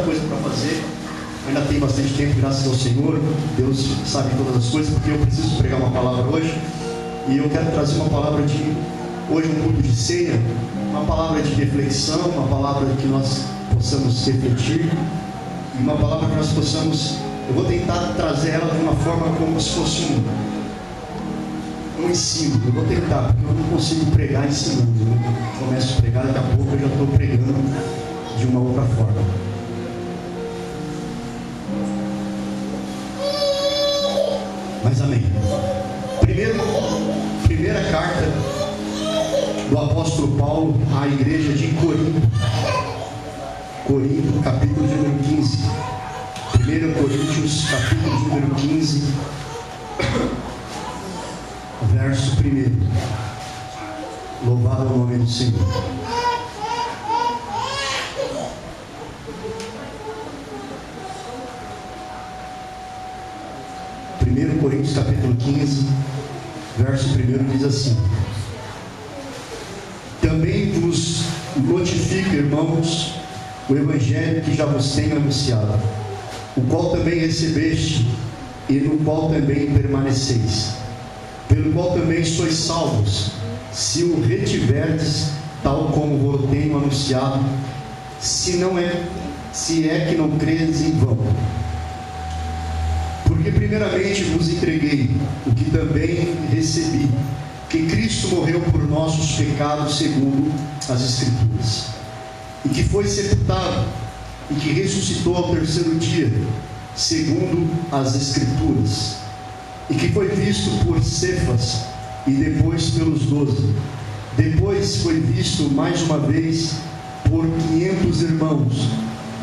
coisa para fazer. Ainda tem bastante tempo, graças ao Senhor. Deus sabe todas as coisas, porque eu preciso pregar uma palavra hoje. E eu quero trazer uma palavra de hoje, um culto de ceia, uma palavra de reflexão, uma palavra que nós possamos refletir, e uma palavra que nós possamos, eu vou tentar trazer ela de uma forma como se fosse um ensino. Eu vou tentar, porque eu não consigo pregar ensinando. Eu começo a pregar, daqui a pouco eu já estou pregando de uma outra forma. Mas amém. Primeira carta do apóstolo Paulo à igreja de Corinto, capítulo número 15. 1 Coríntios, capítulo número 15, verso 1. Louvado o nome do Senhor. Coríntios capítulo 15, verso 1 diz assim: também vos notifico, irmãos, o evangelho que já vos tenho anunciado, o qual também recebeste e no qual também permaneceis, pelo qual também sois salvos, se o retiverdes, tal como vos tenho anunciado, se é que não credes em vão. Porque primeiramente vos entreguei o que também recebi, que Cristo morreu por nossos pecados segundo as Escrituras, e que foi sepultado, e que ressuscitou ao terceiro dia, segundo as Escrituras, e que foi visto por Cefas, e depois pelos 12. Depois foi visto mais uma vez por 500 irmãos,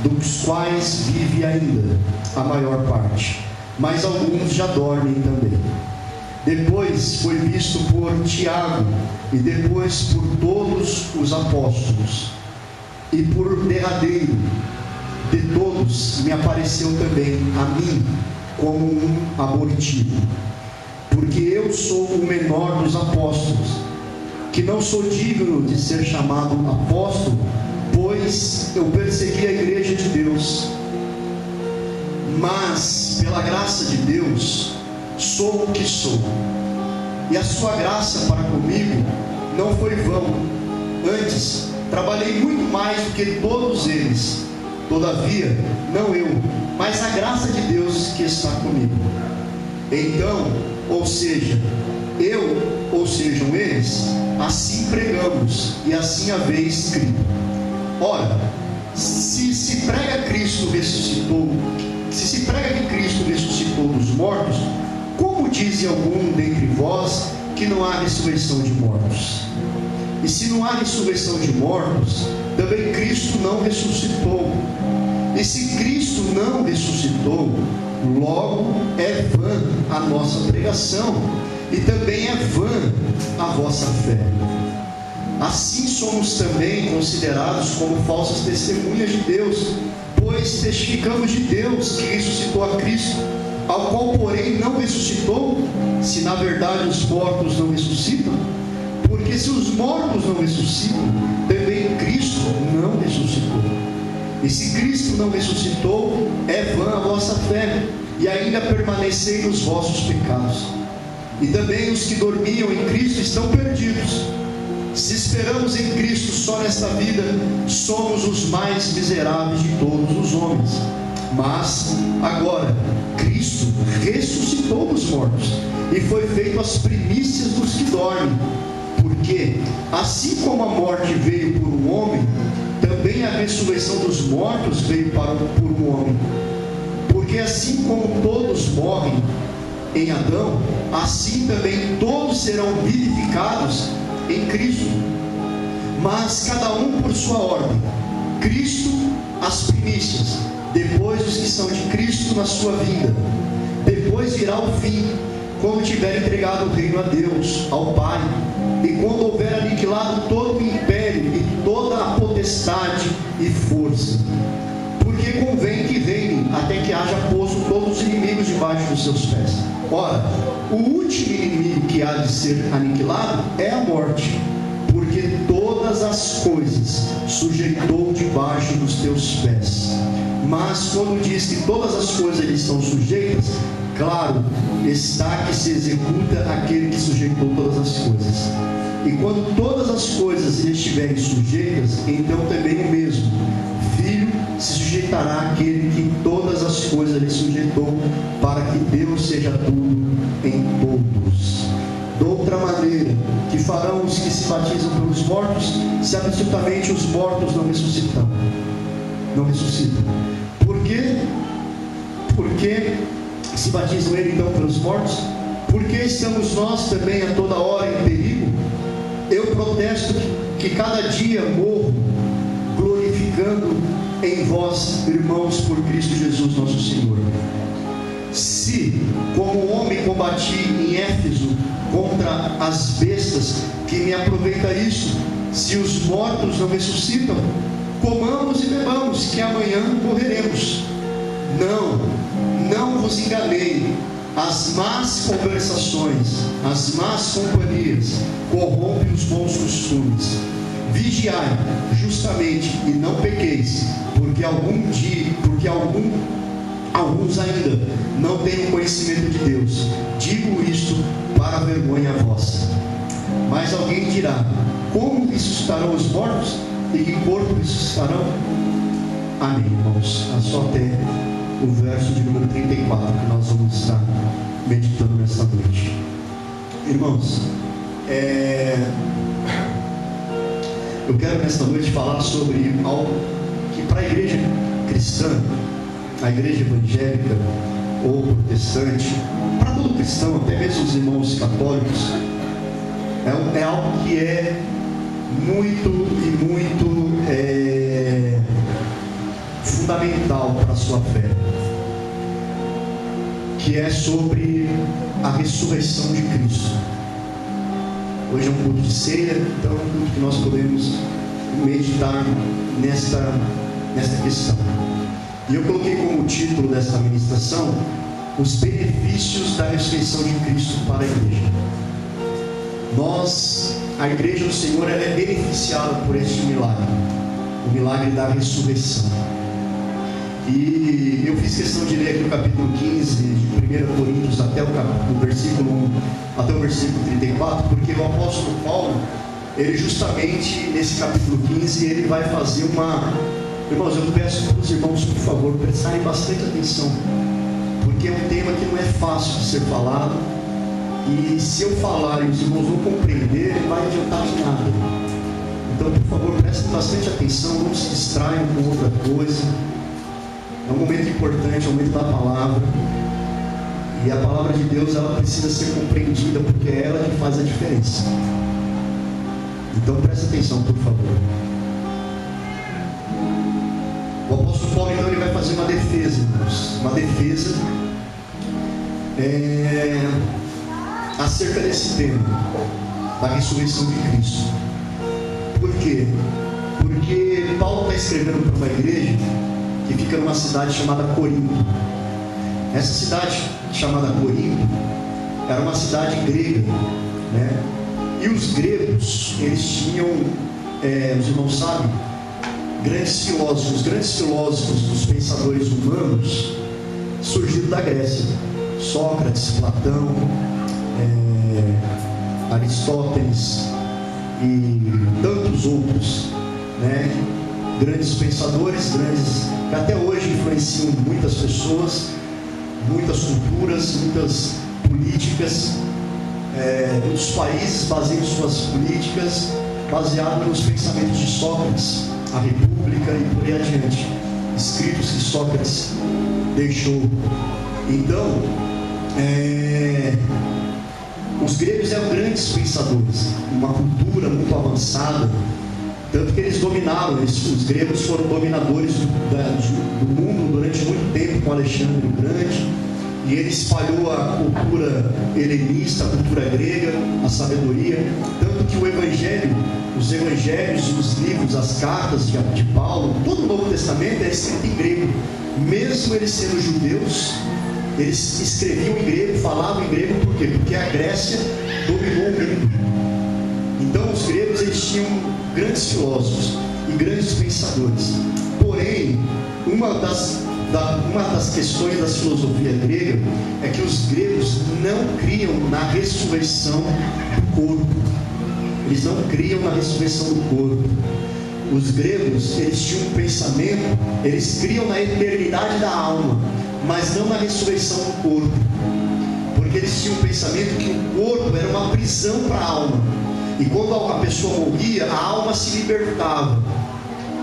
dos quais vive ainda a maior parte, mas alguns já dormem também. Depois foi visto por Tiago, e depois por todos os apóstolos, e por derradeiro de todos me apareceu também a mim como um abortivo, porque eu sou o menor dos apóstolos, que não sou digno de ser chamado apóstolo, pois eu persegui a igreja de Deus. Mas, pela graça de Deus, sou o que sou. E a sua graça para comigo não foi vão. Antes, trabalhei muito mais do que todos eles. Todavia, não eu, mas a graça de Deus que está comigo. Então, ou seja, eu, ou sejam eles, assim pregamos, e assim haveis crido. Ora, se se prega que Cristo ressuscitou dos mortos, como diz algum dentre vós que não há ressurreição de mortos? E se não há ressurreição de mortos, também Cristo não ressuscitou. E se Cristo não ressuscitou, logo é vã a nossa pregação, e também é vã a vossa fé. Assim somos também considerados como falsas testemunhas de Deus, pois testificamos de Deus que ressuscitou a Cristo, ao qual porém não ressuscitou, se na verdade os mortos não ressuscitam. Porque se os mortos não ressuscitam, também Cristo não ressuscitou. E se Cristo não ressuscitou, é vã a vossa fé, e ainda permanecei nos vossos pecados. E também os que dormiam em Cristo estão perdidos. Se esperamos em Cristo só nesta vida, somos os mais miseráveis de todos os homens. Mas agora Cristo ressuscitou dos mortos, e foi feito as primícias dos que dormem. Porque assim como a morte veio por um homem, também a ressurreição dos mortos veio por um homem. Porque assim como todos morrem em Adão, assim também todos serão vivificados em Cristo, mas cada um por sua ordem. Cristo as primícias, depois os que são de Cristo na sua vinda. Depois virá o fim, quando tiver entregado o reino a Deus, ao Pai, e quando houver aniquilado todo o império e toda a potestade e força. Porque convém que reine até que haja posto todos os inimigos debaixo dos seus pés. Ora, o último inimigo que há de ser aniquilado é a morte, porque todas as coisas sujeitou debaixo dos teus pés. Mas quando diz que todas as coisas lhe estão sujeitas, claro, está que se executa aquele que sujeitou todas as coisas. E quando todas as coisas lhe estiverem sujeitas, então também o mesmo Filho se sujeitará àquele que todas as coisas lhe sujeitou, para que Deus seja tudo em todos. De outra maneira, que farão os que se batizam pelos mortos, se absolutamente os mortos não ressuscitam? Não ressuscitam. Por quê? Porque se batizam ele então pelos mortos? Porque estamos nós também a toda hora em perigo? Eu protesto que cada dia morro glorificando em vós, irmãos, por Cristo Jesus nosso Senhor. Se, como homem, combati em Éfeso contra as bestas, que me aproveita isso? Se os mortos não ressuscitam, comamos e bebamos, que amanhã morreremos. Não vos enganei. As más conversações, as más companhias corrompem os bons costumes. Vigiai justamente e não pequeis, porque alguns ainda não têm o conhecimento de Deus. Digo isto para vergonha vossa. Mas alguém dirá: como ressuscitarão os mortos? E que corpo ressuscitarão? Amém, irmãos. Só até o verso de número 34 que nós vamos estar meditando nesta noite. Irmãos, eu quero nesta noite falar sobre algo que para a igreja cristã, a igreja evangélica ou protestante, para todo cristão, até mesmo os irmãos católicos, é algo que é muito fundamental para a sua fé, que é sobre a ressurreição de Cristo. Hoje é um culto de ceia, então é um culto que nós podemos meditar nesta questão. E eu coloquei como título desta ministração: os benefícios da ressurreição de Cristo para a igreja. A igreja do Senhor, ela é beneficiada por este milagre, o milagre da ressurreição. E eu fiz questão de ler aqui o capítulo 15 de 1 Coríntios até o versículo 1 até o versículo 34, porque o apóstolo Paulo, ele justamente nesse capítulo 15, ele vai fazer uma... Irmãos, eu peço para os irmãos, por favor, prestarem bastante atenção, porque é um tema que não é fácil de ser falado, e se eu falar e os irmãos não compreenderem, não vai adiantar de nada. Então, por favor, prestem bastante atenção, não se distraiam com outra coisa. É um momento importante, é um momento da palavra, e a palavra de Deus, ela precisa ser compreendida, porque é ela que faz a diferença. Então preste atenção, por favor. O apóstolo Paulo, então, ele vai fazer uma defesa, irmãos, uma defesa acerca desse tema da ressurreição de Cristo. Por quê? Porque Paulo está escrevendo para uma igreja que fica numa cidade chamada Corinto. Essa cidade chamada Corinto era uma cidade grega, né? E os gregos, eles tinham, os irmãos sabem, grandes filósofos dos pensadores humanos surgiram da Grécia: Sócrates, Platão, Aristóteles e tantos outros, né? Grandes pensadores, que até hoje influenciam muitas pessoas, muitas culturas, muitas políticas, muitos países baseiam suas políticas baseadas nos pensamentos de Sócrates, a República e por aí adiante, escritos que Sócrates deixou. Então, os gregos eram grandes pensadores, uma cultura muito avançada, tanto que eles dominaram, os gregos foram dominadores do mundo durante muito tempo com Alexandre o Grande, e ele espalhou a cultura helenista, a cultura grega, a sabedoria, tanto que os evangelhos, os livros, as cartas de Paulo, todo o Novo Testamento é escrito em grego. Mesmo eles sendo judeus, eles escreviam em grego, falavam em grego. Por quê? Porque a Grécia dominou o mundo. Então os gregos, eles tinham grandes filósofos e grandes pensadores. Porém, uma das questões da filosofia grega é que os gregos não criam na ressurreição do corpo. Eles não criam na ressurreição do corpo. Os gregos, eles tinham um pensamento, eles criam na eternidade da alma, mas não na ressurreição do corpo. Porque eles tinham um pensamento que o corpo era uma prisão para a alma. E quando a pessoa morria, a alma se libertava.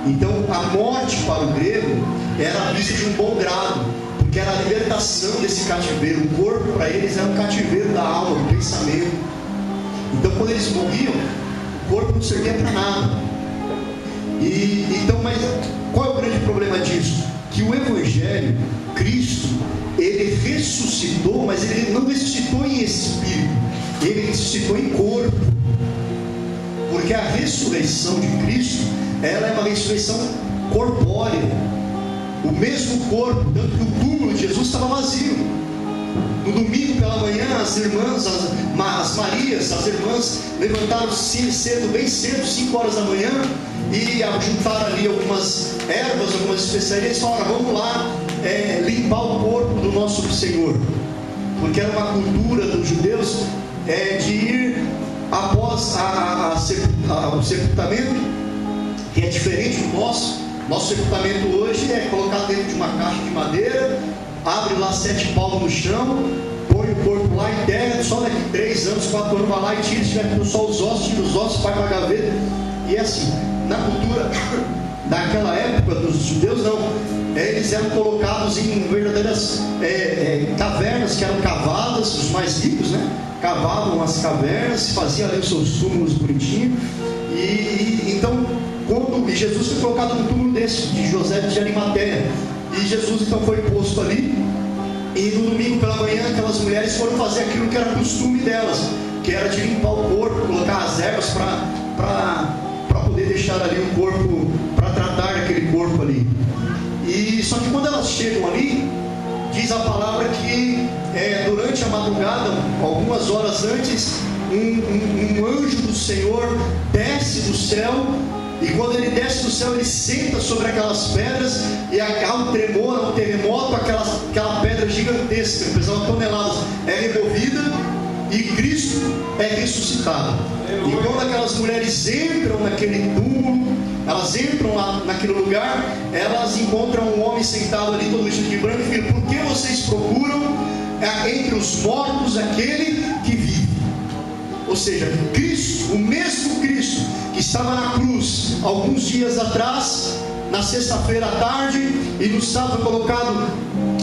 Então a morte para o grego era vista de um bom grado, porque era a libertação desse cativeiro. O corpo para eles era um cativeiro da alma, do pensamento. Então quando eles morriam, o corpo não servia para nada. Mas qual é o grande problema disso? Que o Evangelho, Cristo, ele ressuscitou, mas ele não ressuscitou em espírito, ele ressuscitou em corpo. Porque a ressurreição de Cristo, ela é uma ressurreição corpórea. O mesmo corpo, tanto que o túmulo de Jesus estava vazio. No domingo pela manhã, as irmãs, as Marias, as irmãs levantaram cedo, bem cedo, 5 horas da manhã, e juntaram ali algumas ervas, algumas especiarias, e falaram: vamos lá limpar o corpo do nosso Senhor. Porque era uma cultura dos judeus de ir após o sepultamento, que é diferente do nosso. Nosso sepultamento hoje é colocado dentro de uma caixa de madeira, abre lá 7 palmos no chão, põe o corpo lá em terra, só daqui 3 anos, 4 anos vai lá e tira, se tiver com só os ossos, tira os ossos, vai para a gaveta. E é assim, na cultura daquela época dos judeus, não, eles eram colocados em verdadeiras cavernas que eram cavadas. Os mais ricos, né, cavavam as cavernas, faziam ali os seus túmulos bonitinhos. Então, quando Jesus foi colocado no túmulo desse, de José de Arimateia, e Jesus então foi posto ali, e no domingo pela manhã aquelas mulheres foram fazer aquilo que era costume delas, que era de limpar o corpo, colocar as ervas para poder deixar ali o corpo, para tratar daquele corpo ali. E só que quando elas chegam ali, diz a palavra que durante a madrugada, algumas horas antes, um anjo do Senhor desce do céu. E quando ele desce do céu, ele senta sobre aquelas pedras, e há um tremor, há um terremoto, aquela pedra gigantesca, que pesava toneladas, é removida, e Cristo é ressuscitado. E quando aquelas mulheres entram naquele túmulo, elas entram lá naquele lugar, elas encontram um homem sentado ali, todo vestido de branco, e falam: por que vocês procuram entre os mortos aquele que vive? Ou seja, Cristo, o mesmo Cristo que estava na cruz alguns dias atrás, na sexta-feira à tarde, e no sábado foi colocado,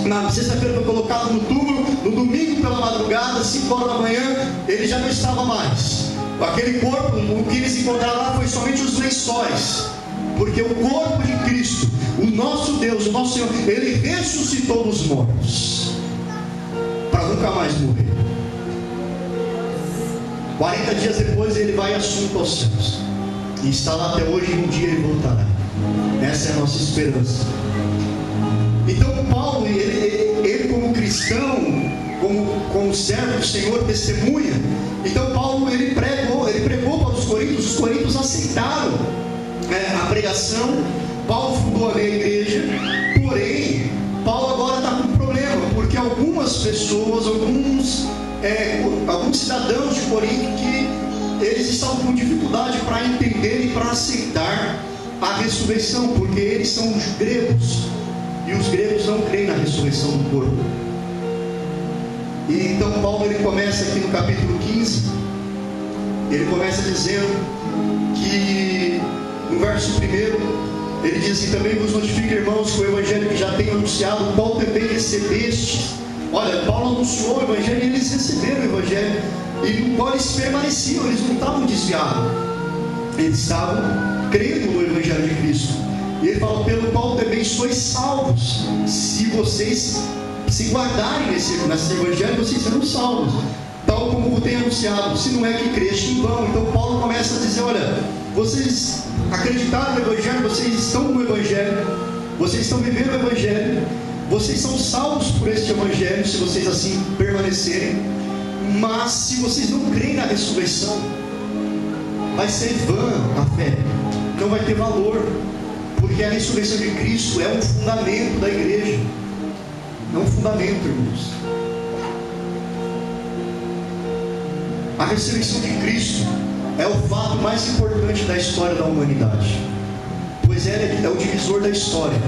na sexta-feira foi colocado no túmulo, no domingo pela madrugada, 5 horas da manhã, ele já não estava mais. Aquele corpo, o que eles encontraram lá foi somente os lençóis, porque o corpo de Cristo, o nosso Deus, o nosso Senhor, ele ressuscitou dos mortos para nunca mais morrer. 40 dias depois ele vai assunto aos céus, e está lá até hoje, e um dia ele voltará. Essa é a nossa esperança. Então Paulo, ele como cristão, como servo do Senhor, testemunha. Então Paulo, ele pregou para os coríntios aceitaram a pregação. Paulo fundou a igreja. Porém, Paulo agora está com um problema, porque algumas pessoas, alguns cidadãos de Corinto, que eles estavam com dificuldade para entender e para aceitar a ressurreição, porque eles são os gregos, e os gregos não creem na ressurreição do corpo. E então Paulo, ele começa aqui no capítulo 15, ele começa dizendo que no verso 1, ele diz assim: também vos notifico, irmãos, que o evangelho que já tenho anunciado, o qual também recebeste. Olha, Paulo anunciou o evangelho, e eles receberam o evangelho, e no qual eles permaneciam, eles não estavam desviados, eles estavam crendo no evangelho de Cristo. E ele fala: pelo qual também sois salvos, se vocês se guardarem nesse evangelho, vocês serão salvos, tal como eu tenho anunciado, se não é que creste em vão. Então Paulo começa a dizer: olha, vocês acreditaram no evangelho, vocês estão no evangelho, vocês estão vivendo o evangelho, vocês são salvos por este evangelho, se vocês assim permanecerem. Mas se vocês não creem na ressurreição, vai ser vã a fé, não vai ter valor, porque Porque a ressurreição de Cristo é um fundamento da igreja. É um fundamento, irmãos. A ressurreição de Cristo é o fato mais importante da história da humanidade, pois ele é o divisor da história.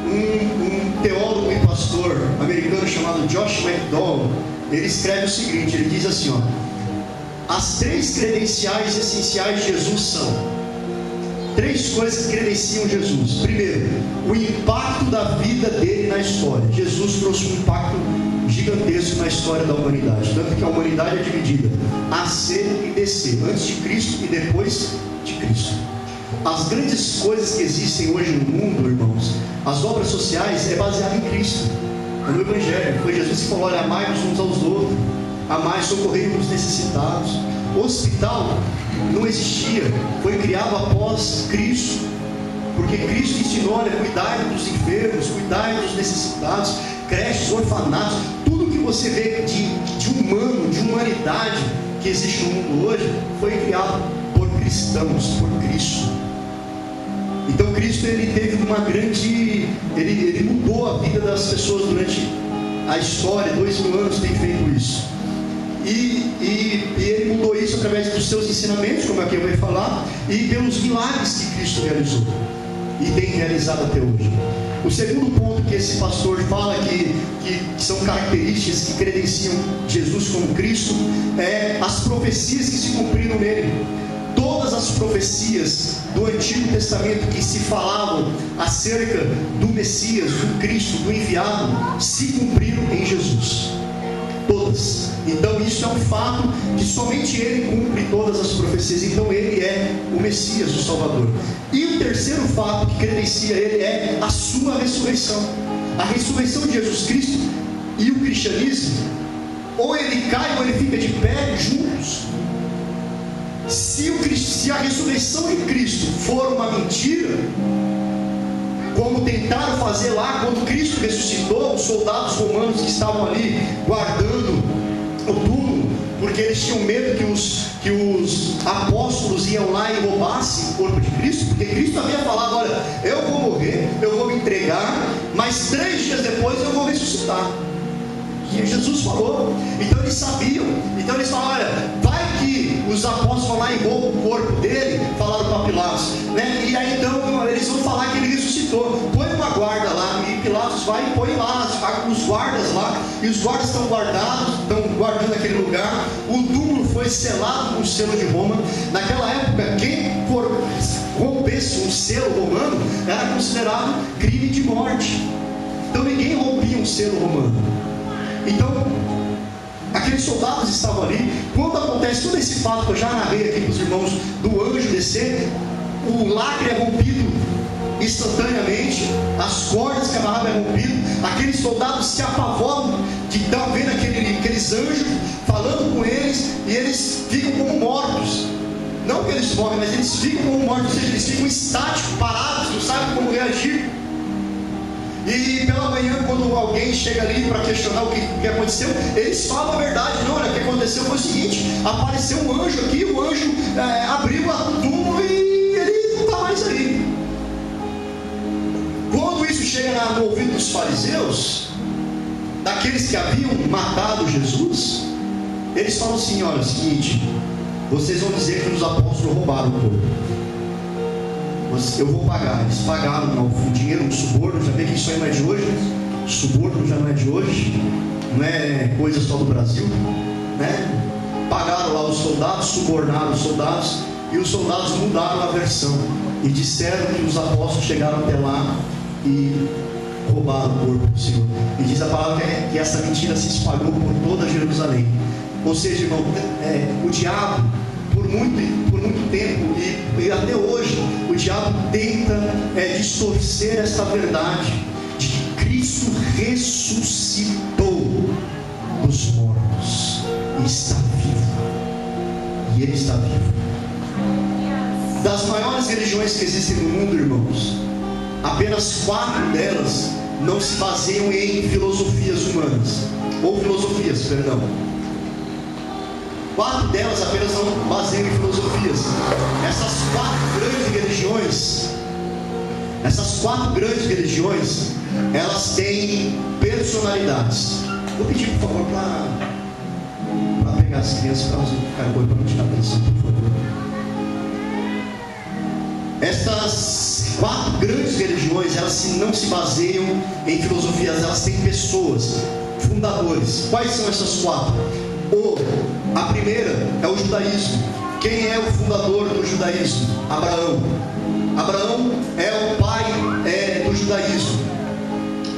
Um teólogo e pastor americano chamado Josh McDowell, ele escreve o seguinte, ele diz assim, as 3 credenciais essenciais de Jesus são 3 coisas que credenciam Jesus. Primeiro, o impacto da vida dele na história. Jesus trouxe um impacto gigantesco na história da humanidade, tanto que a humanidade é dividida A, C e DC, antes de Cristo e depois de Cristo. As grandes coisas que existem hoje no mundo, irmãos, as obras sociais, é baseado em Cristo, é no Evangelho. Foi Jesus que falou, olha, amai-vos uns aos outros, amai, socorrei os necessitados. O hospital não existia, foi criado após Cristo, porque Cristo ensinou, olha, cuidai dos enfermos, cuidai dos necessitados, creches, orfanatos, tudo que você vê de humano, de humanidade que existe no mundo hoje, foi criado por cristãos, por Cristo. Então Cristo, ele teve uma grande, ele mudou a vida das pessoas durante a história, 2000 anos tem feito isso. E ele mudou isso através dos seus ensinamentos, como aqui eu vou falar, e pelos milagres que Cristo realizou e tem realizado até hoje. O segundo ponto que esse pastor fala que são características que credenciam Jesus como Cristo é as profecias que se cumpriram nele. Todas as profecias do Antigo Testamento que se falavam acerca do Messias, do Cristo, do enviado, se cumpriram em Jesus. Todas. Então isso é um fato que somente Ele cumpre todas as profecias. Então Ele é o Messias, o Salvador. E o terceiro fato que credencia Ele é a sua ressurreição. A ressurreição de Jesus Cristo e o cristianismo, ou ele cai ou ele fica de pé juntos. Se a ressurreição de Cristo for uma mentira, como tentaram fazer lá quando Cristo ressuscitou, os soldados romanos que estavam ali guardando o túmulo, porque eles tinham medo que os apóstolos iam lá e roubassem o corpo de Cristo, porque Cristo havia falado, olha, eu vou morrer, eu vou me entregar, mas 3 dias depois eu vou ressuscitar. E Jesus falou, então eles sabiam, então eles falaram, olha, vai que os apóstolos vão lá e roubam o corpo dele, falaram para Pilatos, né? E aí então eles vão falar que ele ressuscitou, põe uma guarda lá, e Pilatos vai e põe lá os guardas lá, e os guardas estão guardados, estão guardando aquele lugar, o túmulo foi selado com o selo de Roma. Naquela época, quem rompesse um selo romano, era considerado crime de morte, então ninguém rompia um selo romano. Então, aqueles soldados estavam ali. Quando acontece todo esse fato que eu já narrei aqui para os irmãos, do anjo descer, o lacre é rompido instantaneamente, as cordas que amarravam é rompido, aqueles soldados se apavoram de estar vendo aqueles anjos falando com eles, e eles ficam como mortos. Não que eles morrem, mas eles ficam como mortos, ou seja, eles ficam estáticos, parados, não sabem como reagir. E pela manhã, quando alguém chega ali para questionar o que aconteceu, eles falam a verdade. Não, olha, o que aconteceu foi o seguinte: apareceu um anjo aqui, o anjo abriu a túmulo e ele não está mais aí. Quando isso chega no ouvido dos fariseus, daqueles que haviam matado Jesus, eles falam assim: olha, é o seguinte, vocês vão dizer que os apóstolos roubaram o corpo, eu vou pagar. Eles pagaram o dinheiro, um suborno. Já vê que isso aí não é de hoje, suborno já não é de hoje, não é coisa só do Brasil, né? Pagaram lá os soldados, subornaram os soldados, e os soldados mudaram a versão e disseram que os apóstolos chegaram até lá e roubaram o corpo do Senhor. E diz a palavra que essa mentira se espalhou por toda Jerusalém. Ou seja, irmão, o diabo, por muito tempo e até hoje, o diabo tenta distorcer essa verdade de que Cristo ressuscitou dos mortos e está vivo. E Ele está vivo. Das maiores religiões que existem no mundo, irmãos, apenas 4 delas não se baseiam em filosofias humanas, ou filosofias, perdão. 4 delas apenas não baseiam em filosofias. Essas 4 grandes religiões Essas 4 grandes religiões, elas têm personalidades. Vou pedir, por favor, para pegar as crianças para ficar bom, para não tirar atenção, por favor. Essas 4 grandes religiões, elas não se baseiam em filosofias, elas têm pessoas, fundadores. Quais são essas 4? A primeira é o judaísmo. Quem é o fundador do judaísmo? Abraão. Abraão é o pai do judaísmo.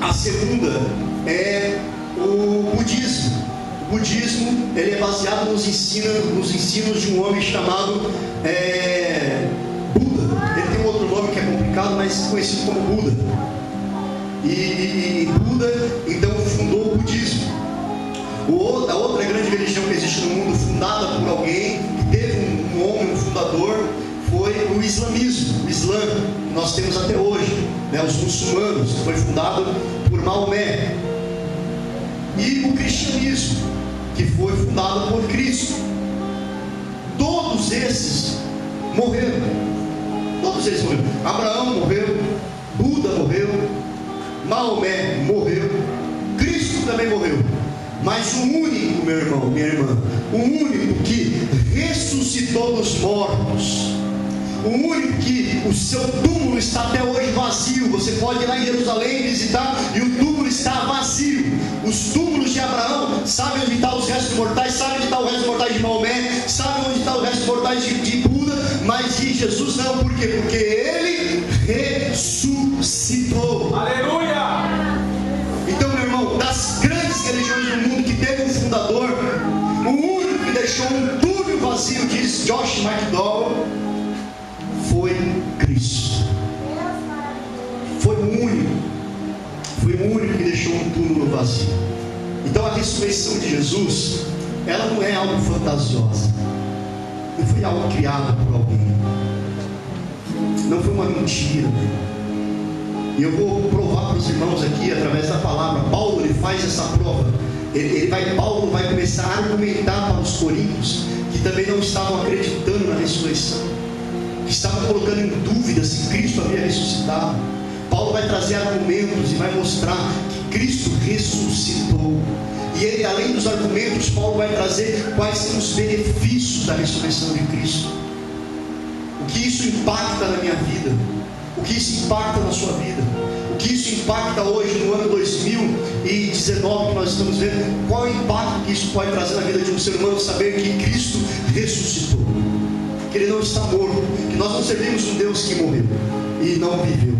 A segunda é o budismo. O budismo, ele é baseado nos ensinos de um homem chamado Buda. Ele tem um outro nome que é complicado, mas conhecido como Buda. E Buda então fundou o budismo. A outra grande religião que existe no mundo, fundada por alguém que teve um homem, um fundador, foi o islamismo. O Islã, que nós temos até hoje, né? Os muçulmanos, foi fundado por Maomé. E o cristianismo, que foi fundado por Cristo. Todos esses morreram. Todos eles morreram. Abraão morreu, Buda morreu, Maomé morreu, Cristo também morreu. Mas o único, meu irmão, minha irmã, o único que ressuscitou dos mortos, o único que o seu túmulo está até hoje vazio. Você pode ir lá em Jerusalém visitar e o túmulo está vazio. Os túmulos de Abraão, sabe onde estão os restos mortais, sabe onde está o resto mortais de Maomé, sabe onde está o resto mortais de Buda, mas de Jesus não. Por quê? Porque ele ressuscitou. Aleluia! Então, meu irmão, das grandes religiões do mundo que teve um fundador, o único que deixou um túmulo vazio, diz Josh McDowell, foi Cristo. Foi o único que deixou um túmulo vazio. Então a ressurreição de Jesus, ela não é algo fantasiosa, não foi algo criado por alguém, não foi uma mentira. E eu vou provar para os irmãos aqui, através da palavra. Paulo, ele faz essa prova. Paulo vai começar a argumentar para os coríntios, que também não estavam acreditando na ressurreição, que estavam colocando em dúvida se Cristo havia ressuscitado. Paulo vai trazer argumentos e vai mostrar que Cristo ressuscitou. E ele, além dos argumentos, Paulo vai trazer quais são os benefícios da ressurreição de Cristo. O que isso impacta na minha vida, o que isso impacta na sua vida, o que isso impacta hoje no ano 2019 que nós estamos vendo. Qual é o impacto que isso pode trazer na vida de um ser humano, saber que Cristo ressuscitou, que Ele não está morto, que nós não servimos um Deus que morreu e não viveu.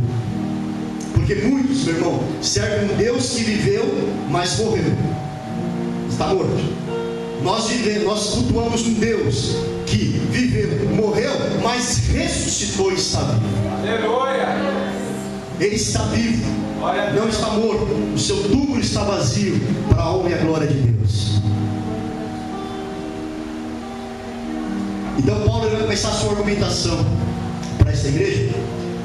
Porque muitos, meu irmão, servem um Deus que viveu, mas morreu, está morto. Nós cultuamos um Deus que viveu, morreu, mas ressuscitou e está vivo. Aleluia! Ele está vivo, não está morto. O seu túmulo está vazio, para a honra e a glória de Deus. Então Paulo vai começar a sua argumentação para essa igreja.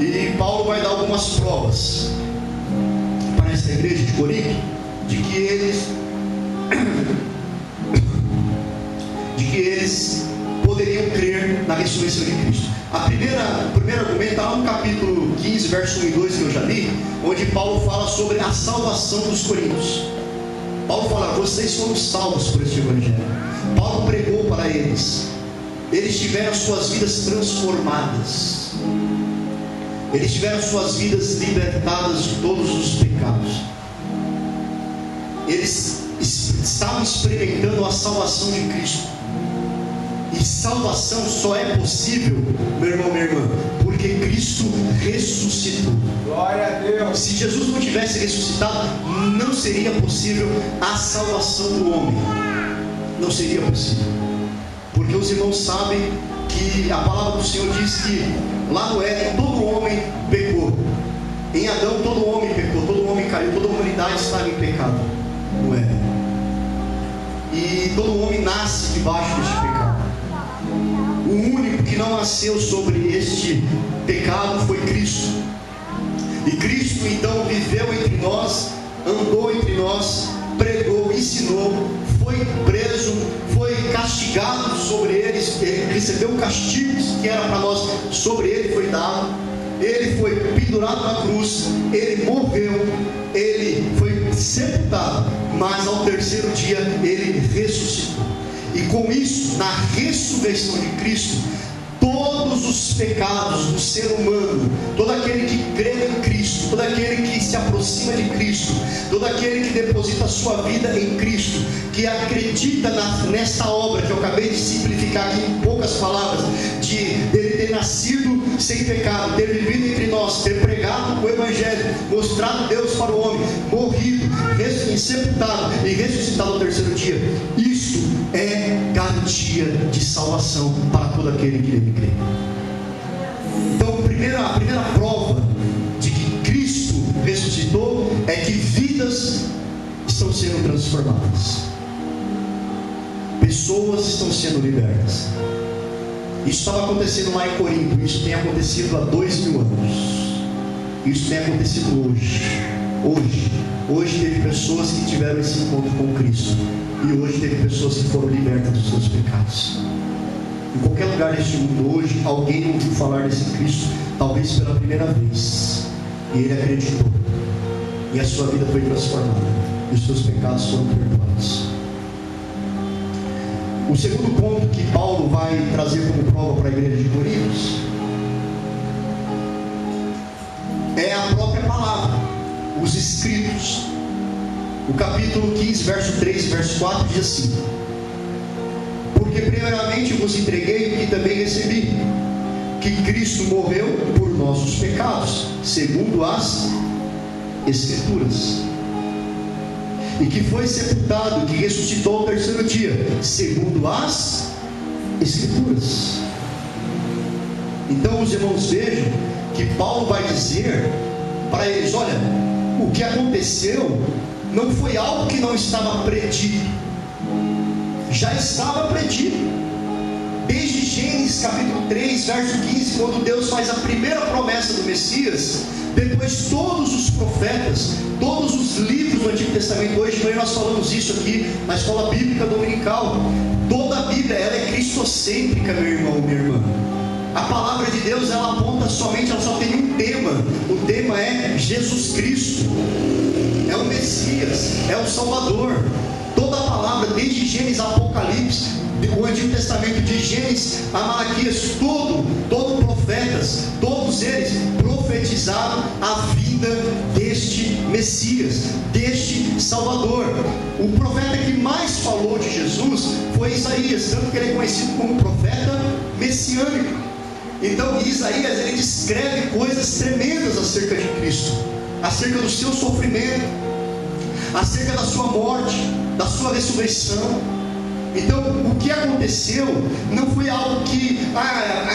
E Paulo vai dar algumas provas para essa igreja de Corinto, de que eles poderiam crer na ressurreição de Cristo. O primeiro argumento está lá no capítulo 15, verso 1 e 2 que eu já li, onde Paulo fala sobre a salvação dos coríntios. Paulo fala: vocês foram salvos por este evangelho. Paulo pregou para eles, eles tiveram suas vidas transformadas, eles tiveram suas vidas libertadas de todos os pecados, eles estavam experimentando a salvação de Cristo. E salvação só é possível, meu irmão, minha irmã, porque Cristo ressuscitou. Glória a Deus. Se Jesus não tivesse ressuscitado, não seria possível a salvação do homem. Não seria possível. Porque os irmãos sabem que a palavra do Senhor diz que lá no Éden todo homem pecou. Em Adão todo homem pecou, todo homem caiu, toda a humanidade estava em pecado no Éden. E todo homem nasce debaixo deste pecado. O único que não nasceu sobre este pecado foi Cristo. E Cristo então viveu entre nós, andou entre nós, pregou, ensinou, foi preso, foi castigado sobre eles, recebeu castigos que era para nós, sobre ele foi dado. ele foi pendurado na cruz, ele morreu, ele foi sepultado, mas ao terceiro dia ele ressuscitou. E com isso, na ressurreição de Cristo, todos os pecados do ser humano, todo aquele que crê em Cristo, todo aquele que se aproxima de Cristo, todo aquele que deposita a sua vida em Cristo, que acredita nesta obra que eu acabei de simplificar aqui em poucas palavras, de ele ter nascido sem pecado, ter vivido entre nós, ter pregado o Evangelho, mostrado Deus para o homem, morrido, sepultado e ressuscitado ao terceiro dia. Isso é garantia de salvação para todo aquele que nele crê. Então, a primeira prova de que Cristo ressuscitou é que vidas estão sendo transformadas, pessoas estão sendo libertas. Isso estava acontecendo lá em Corinto, isso tem acontecido há 2000 anos, isso tem acontecido hoje teve pessoas que tiveram esse encontro com Cristo, e hoje teve pessoas que foram libertas dos seus pecados. Em qualquer lugar deste mundo hoje, alguém ouviu falar desse Cristo, talvez pela primeira vez, e ele acreditou, e a sua vida foi transformada, e os seus pecados foram perdoados. O segundo ponto que Paulo vai trazer como prova para a igreja de Corinto é a própria palavra, os escritos. O capítulo 15, verso 3 e verso 4 diz assim: porque primeiramente vos entreguei o que também recebi, que Cristo morreu por nossos pecados, segundo as Escrituras, e que foi sepultado, que ressuscitou ao terceiro dia, segundo as Escrituras. Então os irmãos vejam que Paulo vai dizer para eles: olha, o que aconteceu não foi algo que não estava predito, já estava predito. Desde Gênesis capítulo 3, verso 15, quando Deus faz a primeira promessa do Messias, depois todos os profetas, todos os livros do Antigo Testamento, hoje de manhã nós falamos isso aqui na escola bíblica dominical, toda a Bíblia ela é cristocêntrica, meu irmão, minha irmã. A palavra de Deus ela aponta somente, ela só tem um tema, o tema é Jesus Cristo, é o Messias, é o Salvador. Toda a palavra, desde Gênesis a Apocalipse, o Antigo Testamento de Gênesis a Malaquias, todos profetas, todos eles profetizaram a vida deste Messias, deste Salvador. O profeta que mais falou de Jesus foi Isaías, tanto que ele é conhecido como profeta messiânico. Então Isaías ele descreve coisas tremendas acerca de Cristo, acerca do seu sofrimento, acerca da sua morte, da sua ressurreição. Então o que aconteceu não foi algo que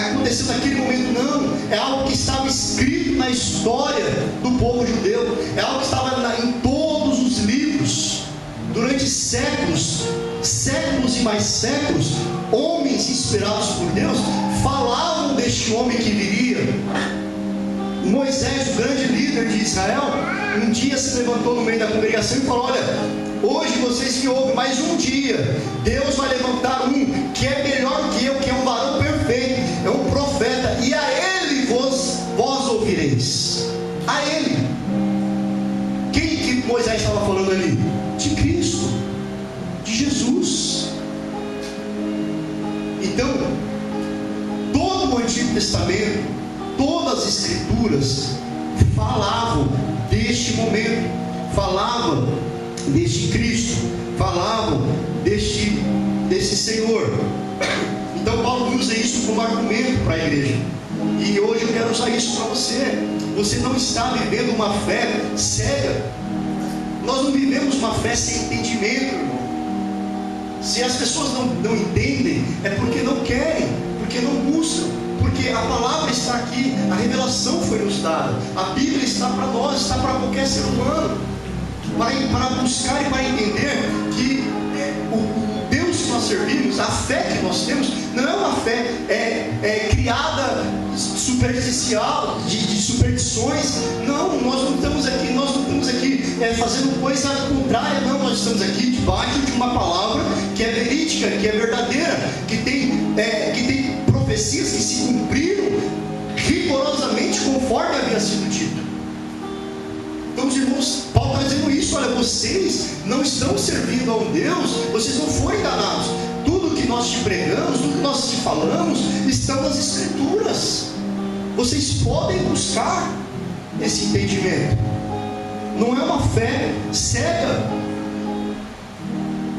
aconteceu naquele momento, não. É algo que estava escrito na história do povo judeu, é algo que estava em todos os livros. Durante séculos e mais séculos, homens inspirados por Deus falavam deste homem que viria. Moisés, o grande líder de Israel, um dia se levantou no meio da congregação e falou: olha, hoje vocês me ouvem, mas um dia Deus vai levantar um que é melhor que eu, que é um varão perfeito, é um profeta, e a ele vós ouvireis. A ele. Quem que Moisés estava falando ali? De Cristo, de Jesus. Então todo o Antigo Testamento, todas as Escrituras falavam deste momento, falavam deste Cristo, falavam desse Senhor. Então Paulo usa isso como argumento para a igreja, e hoje eu quero usar isso para você. Você não está vivendo uma fé cega. Nós não vivemos uma fé sem entendimento, irmão. Se as pessoas não entendem, é porque não querem, porque não buscam, porque a palavra está aqui, a revelação foi nos dada, a Bíblia está para nós, está para qualquer ser humano, para buscar e para entender que o Deus que nós servimos, a fé que nós temos, não é uma fé criada superficial, de superstições. Não, nós não estamos aqui fazendo coisa contrária, não. Nós estamos aqui debaixo de uma palavra que é verídica, que é verdadeira, que tem profecias que se cumpriram rigorosamente conforme havia sido dito. Então, os irmãos, Paulo está dizendo isso: olha, vocês não estão servindo a um Deus, vocês não foram enganados. Tudo que nós te pregamos, tudo que nós te falamos, estão nas Escrituras. Vocês podem buscar esse entendimento. Não é uma fé cega.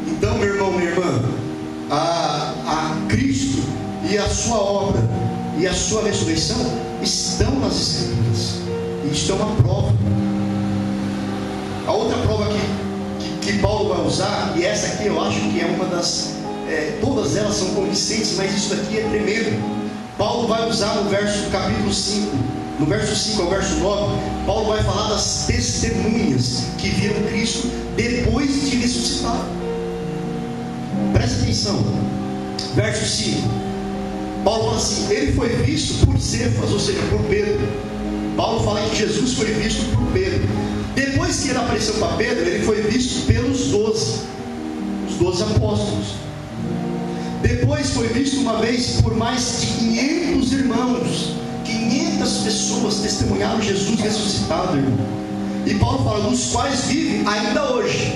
Então, meu irmão, minha irmã, a Cristo e a sua obra e a sua ressurreição estão nas Escrituras. E isto é uma prova. A outra prova que Paulo vai usar, e essa aqui eu acho que é uma das... todas elas são convincentes, mas isso daqui é tremendo. Paulo vai usar no capítulo 5, no verso 5 ao verso 9, Paulo vai falar das testemunhas que viram Cristo depois de ressuscitar. Presta atenção. Verso 5. Paulo fala assim: ele foi visto por Cefas, ou seja, por Pedro. Paulo fala que Jesus foi visto por Pedro. Depois que ele apareceu para Pedro, ele foi visto pelos 12, os 12 apóstolos. Depois foi visto uma vez por mais de 500 irmãos. 500 pessoas testemunharam Jesus ressuscitado, irmão. E Paulo fala, dos quais vive ainda hoje.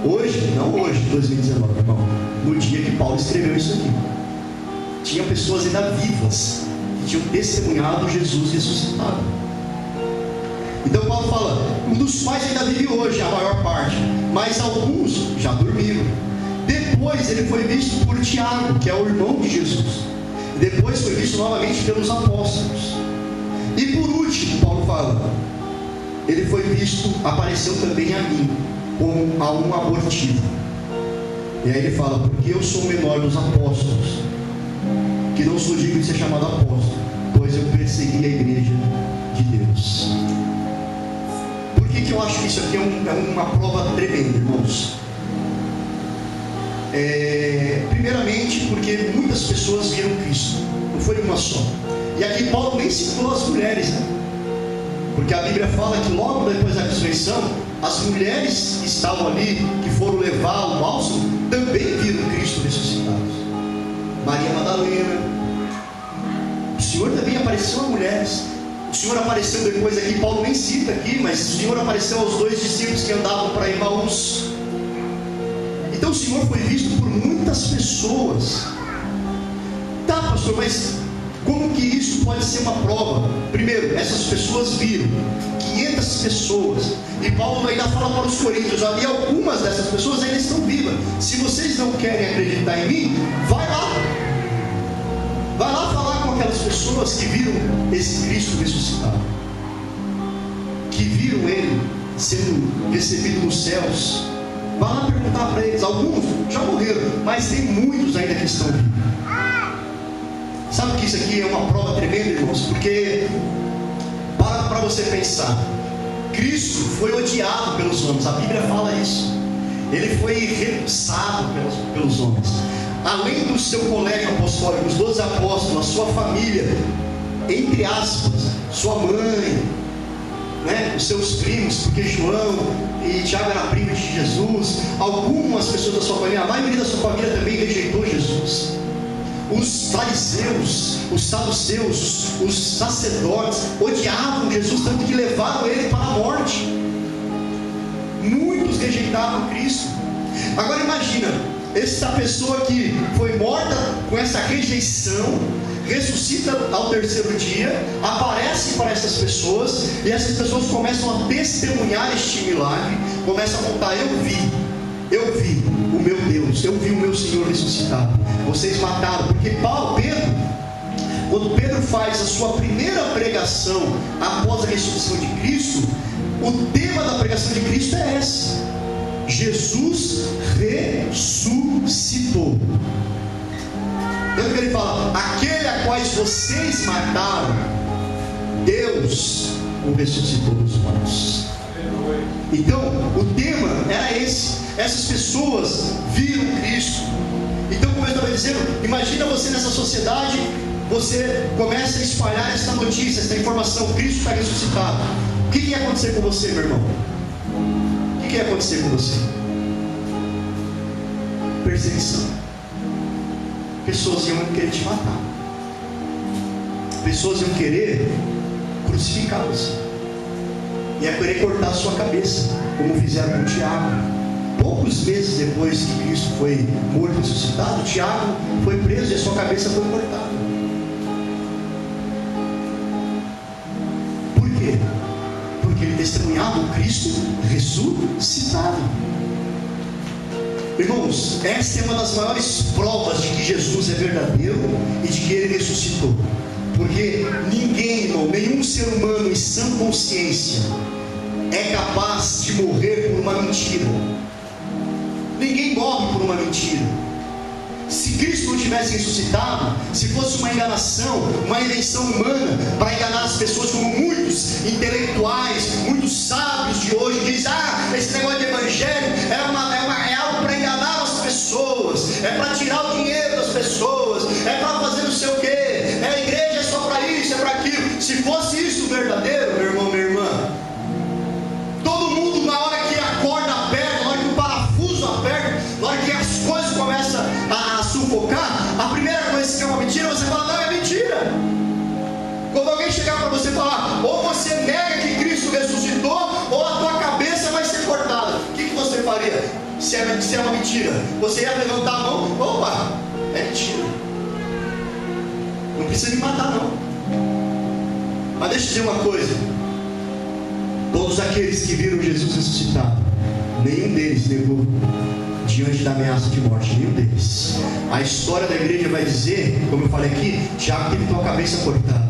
Hoje, não hoje, 2019, irmão. No dia que Paulo escreveu isso aqui, tinha pessoas ainda vivas que tinham testemunhado Jesus ressuscitado. Então Paulo fala, um dos quais ainda vive hoje, a maior parte, mas alguns já dormiram. Depois ele foi visto por Tiago, que é o irmão de Jesus. Depois foi visto novamente pelos apóstolos. E por último, Paulo fala, ele foi visto, apareceu também a mim, como a um abortivo. E aí ele fala, porque eu sou o menor dos apóstolos, que não sou digno de ser chamado apóstolo, pois eu persegui a igreja de Deus. Por que eu acho que isso aqui é uma prova tremenda, irmãos? Primeiramente porque muitas pessoas viram Cristo, não foi uma só. E aqui Paulo nem citou as mulheres, né? Porque a Bíblia fala que logo depois da ressurreição, as mulheres que estavam ali, que foram levar o bálsamo, também viram Cristo ressuscitado. Maria Madalena. O Senhor também apareceu a mulheres. O Senhor apareceu depois aqui, Paulo nem cita aqui, mas o Senhor apareceu aos 2 discípulos que andavam para Emaús. Então o Senhor foi visto por muitas pessoas. Tá, pastor, mas como que isso pode ser uma prova? Primeiro, essas pessoas viram 500 pessoas. E Paulo ainda fala para os coríntios, e algumas dessas pessoas ainda estão vivas. Se vocês não querem acreditar em mim, vai lá falar com aquelas pessoas que viram esse Cristo ressuscitado, que viram ele sendo recebido nos céus. Vai lá perguntar para eles. Alguns já morreram, mas tem muitos ainda que estão vivos. Sabe que isso aqui é uma prova tremenda, irmãos? Porque, para você pensar, Cristo foi odiado pelos homens. A Bíblia fala isso. Ele foi repulsado pelos homens. Além do seu colégio apostólico, os 12 apóstolos, a sua família, entre aspas, sua mãe, né, os seus primos, porque João e Tiago eram primos de Jesus. Algumas pessoas da sua família, a maioria da sua família também rejeitou Jesus. Os fariseus, os saduceus, os sacerdotes odiavam Jesus, tanto que levaram ele para a morte. Muitos rejeitavam Cristo. Agora imagina, essa pessoa que foi morta com essa rejeição, ressuscita ao 3º dia, aparece para essas pessoas, e essas pessoas começam a testemunhar este milagre, começam a contar, eu vi o meu Deus, eu vi o meu Senhor ressuscitado. Vocês mataram, porque quando Pedro faz a sua primeira pregação após a ressurreição de Cristo, o tema da pregação de Cristo é esse: Jesus ressuscitou. Tanto que ele fala, aquele a quais vocês mataram, Deus o ressuscitou dos mortos. Então, o tema era esse. Essas pessoas viram Cristo. Então, como eu estava dizendo, imagina você nessa sociedade, você começa a espalhar essa notícia, essa informação, Cristo está ressuscitado. O que ia acontecer com você, meu irmão? O que ia acontecer com você? Perseguição. Pessoas iam querer te matar. pessoas iam querer crucificá você, ia querer cortar a sua cabeça, como fizeram com Tiago. Poucos meses depois que Cristo foi morto e ressuscitado, Tiago foi preso e a sua cabeça foi cortada. Por quê? Porque ele testemunhava o Cristo ressuscitado. Irmãos, essa é uma das maiores provas de que Jesus é verdadeiro e de que ele ressuscitou. Porque ninguém, irmão, nenhum ser humano em sã consciência é capaz de morrer por uma mentira. Ninguém morre por uma mentira. Se Cristo não tivesse ressuscitado, se fosse uma enganação, uma invenção humana para enganar as pessoas, como muitos intelectuais, muitos sábios de hoje dizem: esse negócio de evangelho é algo para enganar as pessoas, é para tirar o dinheiro das pessoas, é para fazer não sei o que, a igreja é só para isso, é para aquilo. Se fosse isso verdadeiro, meu irmão, minha irmã, todo mundo, na hora que a corda aperta, na hora que o parafuso aperta, na hora que as coisas começam a sufocar, a primeira coisa que é uma mentira, você fala: não, é mentira. Quando alguém chegar para você e falar: ou você nega que Cristo ressuscitou, ou a tua cabeça vai ser cortada, o que você faria? Se é uma mentira, você ia levantar a mão: opa, é mentira, não precisa me matar não. Mas deixa eu dizer uma coisa: todos aqueles que viram Jesus ressuscitado, nenhum deles negou diante da ameaça de morte, nenhum deles. A história da igreja vai dizer, como eu falei aqui, Tiago teve tua cabeça cortada,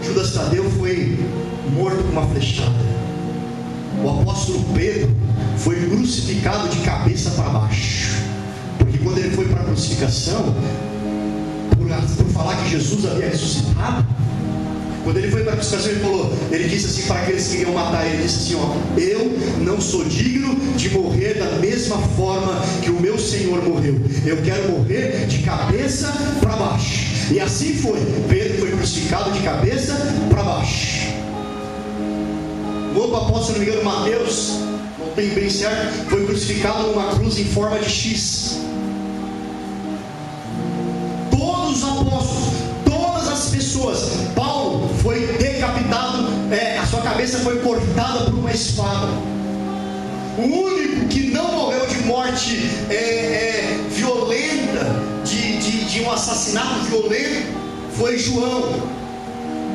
Judas Tadeu foi morto com uma flechada, o apóstolo Pedro foi crucificado de cabeça para baixo, porque quando ele foi para a crucificação, por falar que Jesus havia ressuscitado, quando ele foi para a crucificação, ele disse assim para aqueles que queriam matar ele, ele disse assim: eu não sou digno de morrer da mesma forma que o meu Senhor morreu, eu quero morrer de cabeça para baixo. E assim foi, Pedro foi crucificado de cabeça para baixo. O outro apóstolo, se não me engano, Mateus, não tem bem certo, foi crucificado numa cruz em forma de X. Todos os apóstolos, todas as pessoas, Paulo foi decapitado, a sua cabeça foi cortada por uma espada. O único que não morreu de morte violenta, de um assassinato violento, foi João.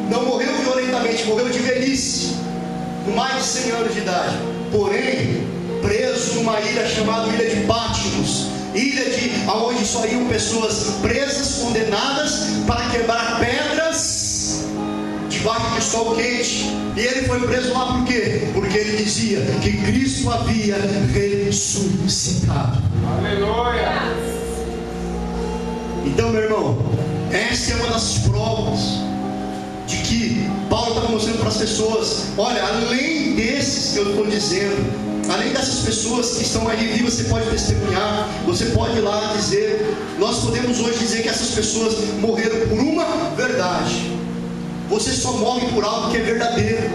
Não morreu violentamente, morreu de velhice, com mais de 100 anos de idade, porém preso numa ilha chamada Ilha de Patmos, onde só iam pessoas presas, condenadas para quebrar pedras debaixo de sol quente. E ele foi preso lá por quê? Porque ele dizia que Cristo havia ressuscitado. Aleluia! Então, meu irmão, essa é uma das provas de que Paulo estava mostrando para as pessoas: olha, além desses que eu estou dizendo, além dessas pessoas que estão aí vivas, você pode testemunhar, você pode ir lá dizer, nós podemos hoje dizer que essas pessoas morreram por uma verdade. Você só morre por algo que é verdadeiro.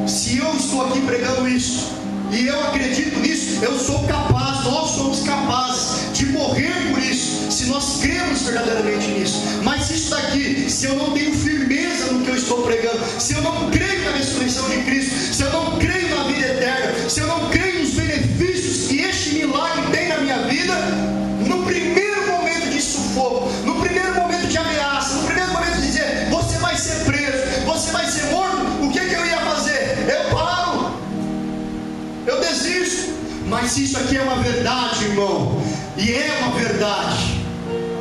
Se eu estou aqui pregando isso, e eu acredito nisso, eu sou capaz, nós somos capazes de morrer por isso, se nós cremos verdadeiramente nisso. Mas isso daqui, se eu não tenho firmeza no que eu estou pregando, se eu não creio na ressurreição de Cristo, se eu não creio na vida eterna, se eu não creio nos benefícios que este milagre tem na minha vida, no primeiro momento de sufoco, no primeiro momento de ameaça, no primeiro momento de dizer, você vai ser preso, você vai ser morto, o que eu ia fazer? Eu paro, eu desisto. Mas se isso aqui é uma verdade, irmão, e é uma verdade,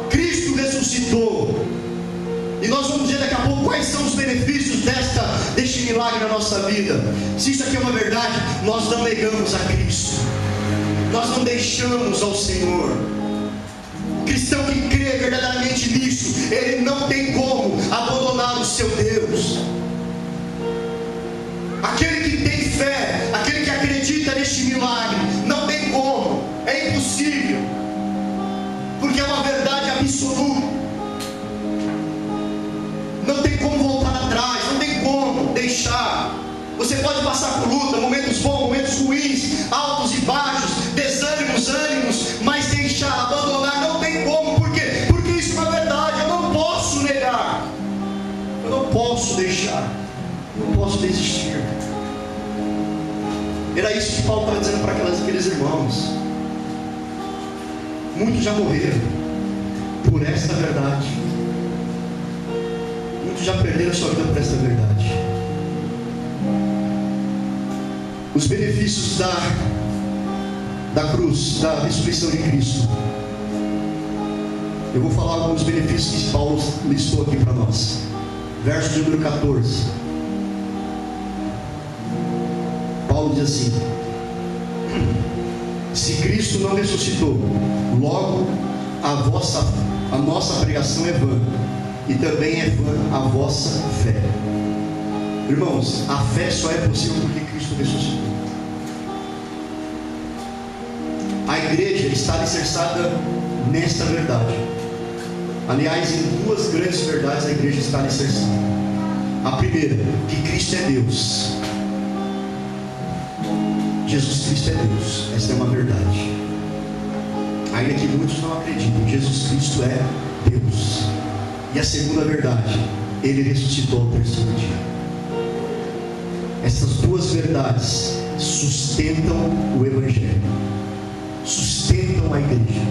Cristo ressuscitou, e nós vamos dizer daqui a pouco quais são os benefícios deste milagre na nossa vida. Se isso aqui é uma verdade, nós não negamos a Cristo, nós não deixamos ao Senhor. O cristão que crê verdadeiramente nisso, ele não tem como abandonar o seu Deus. Aquele que tem fé, aquele que acredita neste milagre, não tem como, é impossível, porque é uma verdade absoluta. Não tem como voltar atrás, não tem como deixar. Você pode passar por luta, momentos bons, momentos ruins, altos e baixos, desânimos, ânimos, mas deixar, abandonar, não tem como. Por quê? Porque isso é uma verdade. deixar, não posso desistir. Era isso que Paulo estava dizendo para aqueles irmãos. Muitos já morreram por esta verdade. Muitos já perderam a sua vida por esta verdade. Os benefícios da cruz, da ressurreição de Cristo. Eu vou falar alguns benefícios que Paulo listou aqui para nós. Verso de número 14. Paulo diz assim: se Cristo não ressuscitou, logo a nossa pregação é vã, e também é vã a vossa fé. Irmãos, a fé só é possível porque Cristo ressuscitou. A igreja está alicerçada nesta verdade. Aliás, em duas grandes verdades a igreja está alicerçada. A primeira, que Cristo é Deus. Jesus Cristo é Deus. Esta é uma verdade. Ainda que muitos não acreditem, Jesus Cristo é Deus. E a segunda verdade, Ele ressuscitou ao terceiro dia. Essas duas verdades sustentam o Evangelho, sustentam a igreja.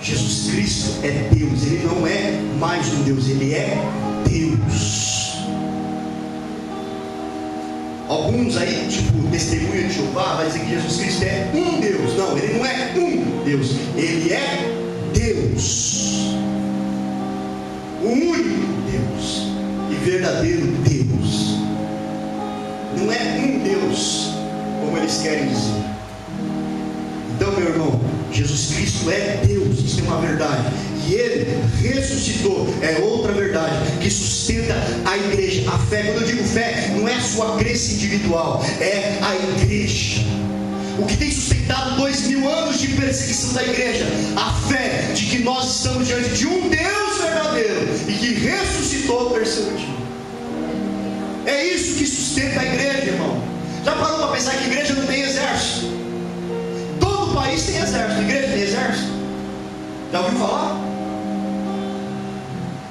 Jesus Cristo é Deus. Ele não é mais um Deus, Ele é Deus. Alguns aí, tipo testemunha de Jeová, vai dizer que Jesus Cristo é um Deus. Não, Ele não é um Deus, Ele é Deus, o único Deus e verdadeiro Deus. Não é um Deus como eles querem dizer. Então, meu irmão, Jesus Cristo é Deus, isso é uma verdade. E Ele ressuscitou, é outra verdade que sustenta a igreja. A fé, quando eu digo fé, não é a sua crença individual, é a igreja. O que tem sustentado 2000 anos de perseguição da igreja? A fé de que nós estamos diante de um Deus verdadeiro e que ressuscitou o terceiro dia. É isso que sustenta a igreja, irmão. Já parou para pensar que a igreja não tem exército? Todo país tem exército. A igreja tem exército? Já ouviu falar?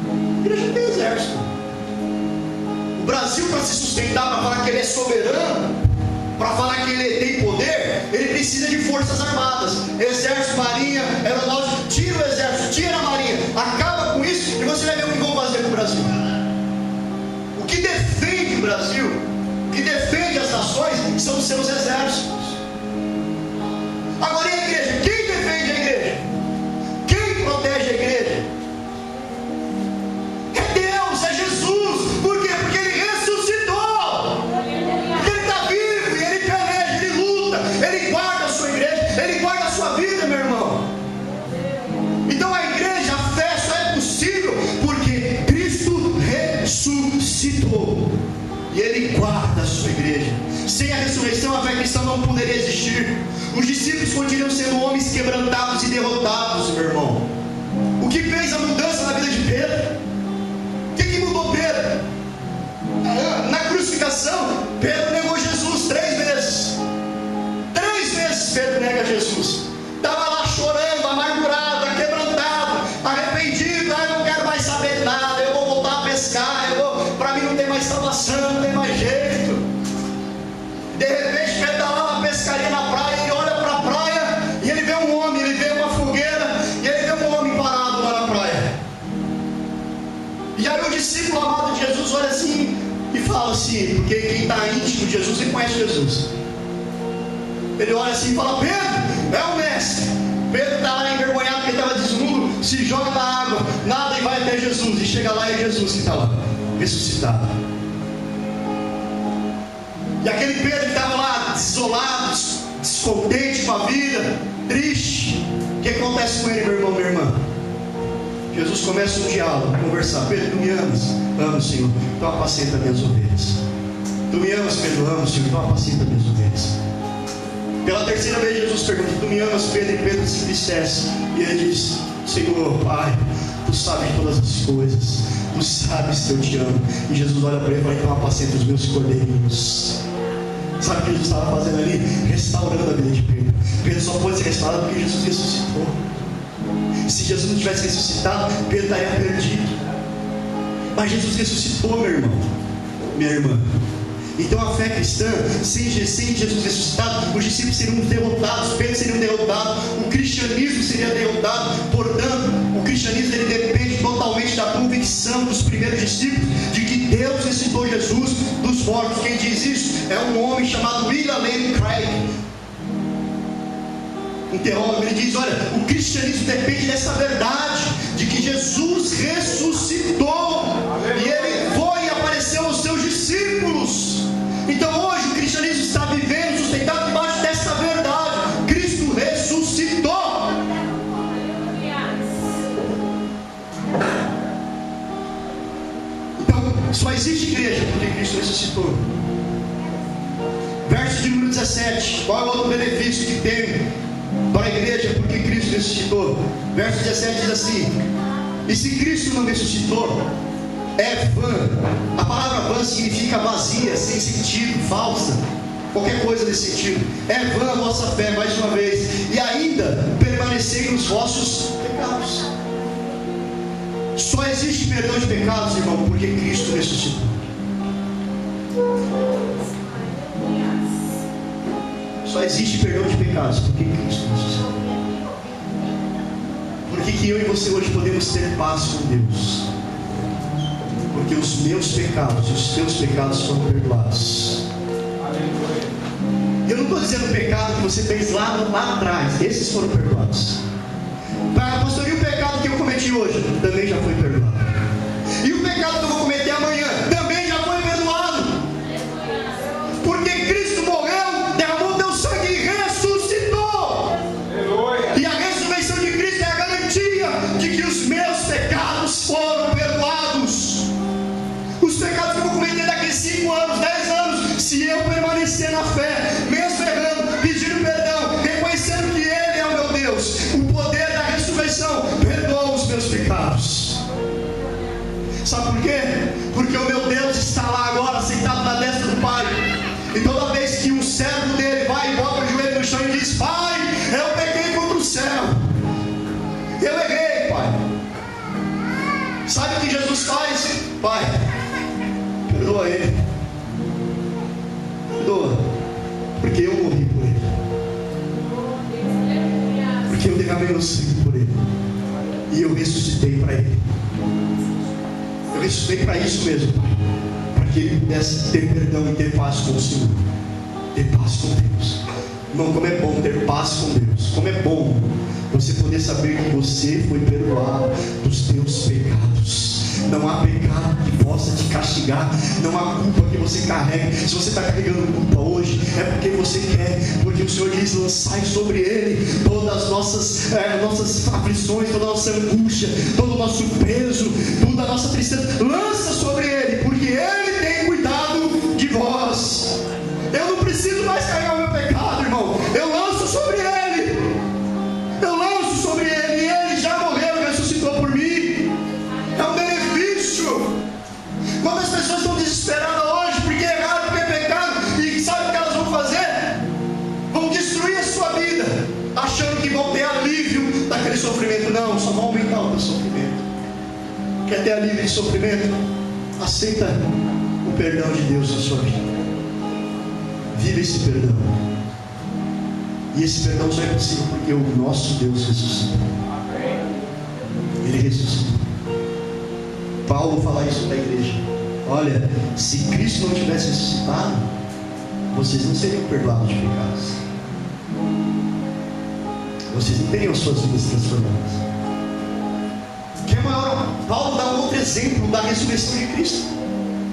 A igreja não tem exército. O Brasil, para se sustentar, para falar que ele é soberano, para falar que ele tem poder, ele precisa de forças armadas, exército, marinha, aeronáutica. Tira o exército, tira a marinha, acaba com isso e você vai ver o que vão fazer com o Brasil. O que defende o Brasil, o que defende as nações, são os seus exércitos. Agora, e a igreja? Quem defende a igreja? Quem protege a igreja? É Deus, é Jesus. Por quê? Porque Ele ressuscitou. Porque Ele está vivo e Ele peleja, Ele luta, Ele guarda a sua igreja, Ele guarda a sua vida, meu irmão. Então a igreja, a fé só é possível porque Cristo ressuscitou. E Ele guarda a sua igreja. Sem a ressurreição, a fé cristã não poderia existir. Os discípulos continuam sendo homens quebrantados e derrotados, meu irmão. O que fez a mudança na vida de Pedro? O que mudou Pedro? Na crucificação, Pedro negou Jesus 3 vezes. 3 vezes Pedro nega Jesus. Estava lá chorando, amargurado, quebrantado, arrependido. Eu não quero mais saber de nada, eu vou voltar a pescar, para mim não tem mais salvação, não tem mais jeito. De repente Pedro está lá na pescaria na praia, ele olha para a praia e ele vê um homem, ele vê uma fogueira e ele vê um homem parado lá na praia. E aí o discípulo amado de Jesus olha assim e fala assim, porque quem está íntimo de Jesus, ele conhece Jesus. Ele olha assim e fala: Pedro, é o mestre. Pedro está lá envergonhado porque estava desnudo, se joga na água, nada e vai até Jesus. E chega lá e é Jesus que está lá, ressuscitado. E aquele Pedro que estava lá desolado, descontente com a vida, triste, o que acontece com ele, meu irmão, minha irmã? Jesus começa um diálogo, a conversar. Pedro, tu me amas? Amo, Senhor, então apacenta minhas ovelhas. Tu me amas, Pedro? Amo, Senhor, então apacenta minhas ovelhas. Pela terceira vez Jesus pergunta: tu me amas, Pedro? E Pedro se entristece e ele diz: Senhor, Pai, tu sabes todas as coisas, tu sabes que eu te amo. E Jesus olha para ele e fala: então apacenta os meus cordeirinhos. Sabe o que Jesus estava fazendo ali? Restaurando a vida de Pedro. Pedro só pôde ser restaurado porque Jesus ressuscitou. Se Jesus não tivesse ressuscitado, Pedro estaria perdido. Mas Jesus ressuscitou, meu irmão, minha irmã. Então a fé cristã, sem Jesus ressuscitado, os discípulos seriam derrotados, Pedro seria derrotado, o cristianismo seria derrotado. Portanto, o cristianismo ele depende totalmente da convicção dos primeiros discípulos de que Deus ressuscitou Jesus dos mortos. Quem diz isso é um homem chamado William Lane Craig, um teólogo. Ele diz: olha, o cristianismo depende dessa verdade, de que Jesus ressuscitou, e ele foi e apareceu aos seus discípulos. Então hoje o cristianismo está vivendo, sustentado debaixo dessa verdade: Cristo ressuscitou. Então só existe igreja porque Cristo ressuscitou. Verso de número 17: qual é o outro benefício que tem para a igreja porque Cristo ressuscitou? Verso 17 diz assim: e se Cristo não ressuscitou, é vã. A palavra vã significa vazia, sem sentido, falsa, qualquer coisa nesse sentido. É vã a vossa fé, mais uma vez, e ainda permanecei nos vossos pecados. Só existe perdão de pecados, irmão, porque Cristo ressuscitou. Só existe perdão de pecados porque Cristo ressuscitou. Por que eu e você hoje podemos ter paz com Deus? Porque os meus pecados e os teus pecados foram perdoados. Eu não estou dizendo o pecado que você fez lá atrás, esses foram perdoados. Pastor, e o pecado que eu cometi hoje? Também já foi perdoado. E o pecado que eu vou cometer amanhã? Também já foi perdoado. Porque Cristo morreu, derramou teu sangue e ressuscitou. E a ressurreição de Cristo é a garantia de que os meus pecados foram perdoados. Os pecados que eu vou cometer daqui 5 anos, 10 anos, se eu permanecer na fé, mesmo errando, pedindo perdão, reconhecendo que Ele é o meu Deus, o poder da ressurreição perdoa os meus pecados. Sabe por quê? Porque o meu Deus está lá agora, sentado na destra do Pai. E toda vez que um servo dele vai e bota o joelho no chão e diz: Pai, eu pequei contra o céu, eu errei, Pai. Sabe o que Jesus faz? Pai, perdoa ele. Perdoa. Porque eu morri por ele. Porque eu derramei meu sangue por ele. E eu ressuscitei para ele. Eu ressuscitei para isso mesmo, Pai. Para que ele pudesse ter perdão e ter paz com o Senhor. Ter paz com Deus. Irmão, como é bom ter paz com Deus. Como é bom você poder saber que você foi perdoado dos teus pecados. Não há pecado que possa te castigar. Não há culpa que você carregue. Se você está carregando culpa hoje, é porque você quer. Porque o Senhor diz: lançai sobre Ele todas as nossas aflições, toda a nossa angústia, todo o nosso peso, toda a nossa tristeza. Lança sobre Ele, porque Ele tem cuidado de vós. Eu não preciso mais carregar o meu pecado, irmão. Eu lanço sobre Ele. Eu lanço sobre Ele. E Ele já morreu e ressuscitou por mim. É um benefício. Quando as pessoas estão desesperadas hoje porque erraram, porque pecaram, e sabe o que elas vão fazer? Vão destruir a sua vida, achando que vão ter alívio daquele sofrimento. Não, só vão aumentar o teu sofrimento. Quer ter alívio de sofrimento? Aceita o perdão de Deus na sua vida. Viva esse perdão. E esse perdão só é possível porque o nosso Deus ressuscitou. Ele ressuscitou. Paulo fala isso da igreja: olha, se Cristo não tivesse ressuscitado, vocês não seriam perdoados de pecados. Vocês não teriam suas vidas transformadas. Que é maior? Paulo dá um outro exemplo da ressurreição de Cristo.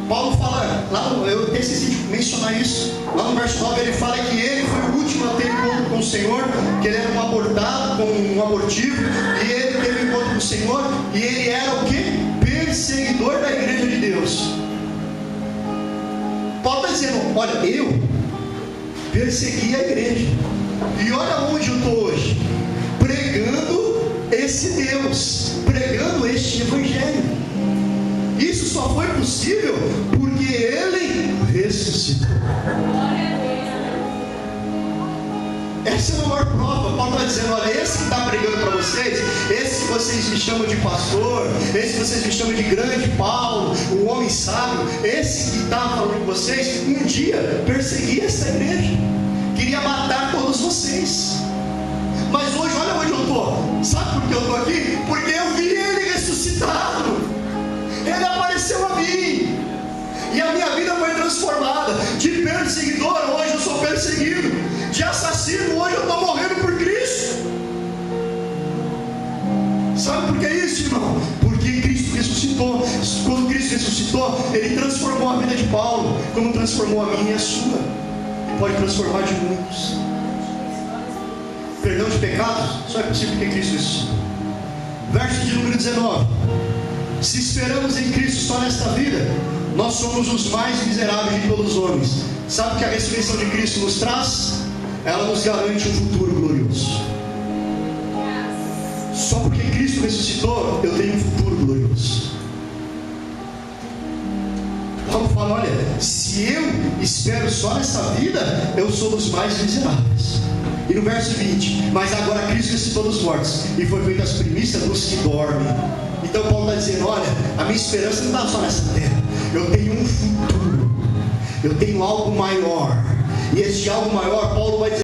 Paulo fala, eu até esqueci de mencionar isso, lá no verso 9 ele fala que ele foi o último a ter encontro com o Senhor, que ele era um abortado, um abortivo, e ele teve encontro com o Senhor, e ele era o quê? Perseguidor da igreja de Deus. Paulo está dizendo: olha, eu persegui a igreja, e olha onde eu estou hoje, pregando esse Deus, pregando este evangelho. Isso só foi possível porque Ele ressuscitou. Essa é a maior prova. Paulo está dizendo: olha, esse que está pregando para vocês, esse que vocês me chamam de pastor, esse que vocês me chamam de grande Paulo, o homem sábio, esse que está falando com vocês, um dia perseguia essa igreja, queria matar todos vocês. Mas hoje, olha onde eu estou. Sabe por que eu estou aqui? Porque eu vi ele ressuscitado. Ele apareceu a mim. E a minha vida foi transformada. De perseguidor, hoje eu sou perseguido. De assassino, hoje eu estou morrendo por Cristo. Sabe por que isso, irmão? Porque Cristo ressuscitou. Quando Cristo ressuscitou, Ele transformou a vida de Paulo, como transformou a minha e a sua. E pode transformar de muitos. Perdão de pecados só é possível porque Cristo ressuscitou. Verso de número 19: se esperamos em Cristo só nesta vida, nós somos os mais miseráveis de todos os homens. Sabe o que a ressurreição de Cristo nos traz? Ela nos garante um futuro glorioso. Só porque Cristo ressuscitou, eu tenho um futuro glorioso. Paulo fala: olha, se eu espero só nessa vida, eu sou dos mais miseráveis. E no verso 20: mas agora Cristo ressuscitou dos mortos e foi feita as primícias dos que dormem. Então Paulo está dizendo: olha, a minha esperança não está só nessa terra, eu tenho um futuro, eu tenho algo maior. E este algo maior, Paulo vai dizer: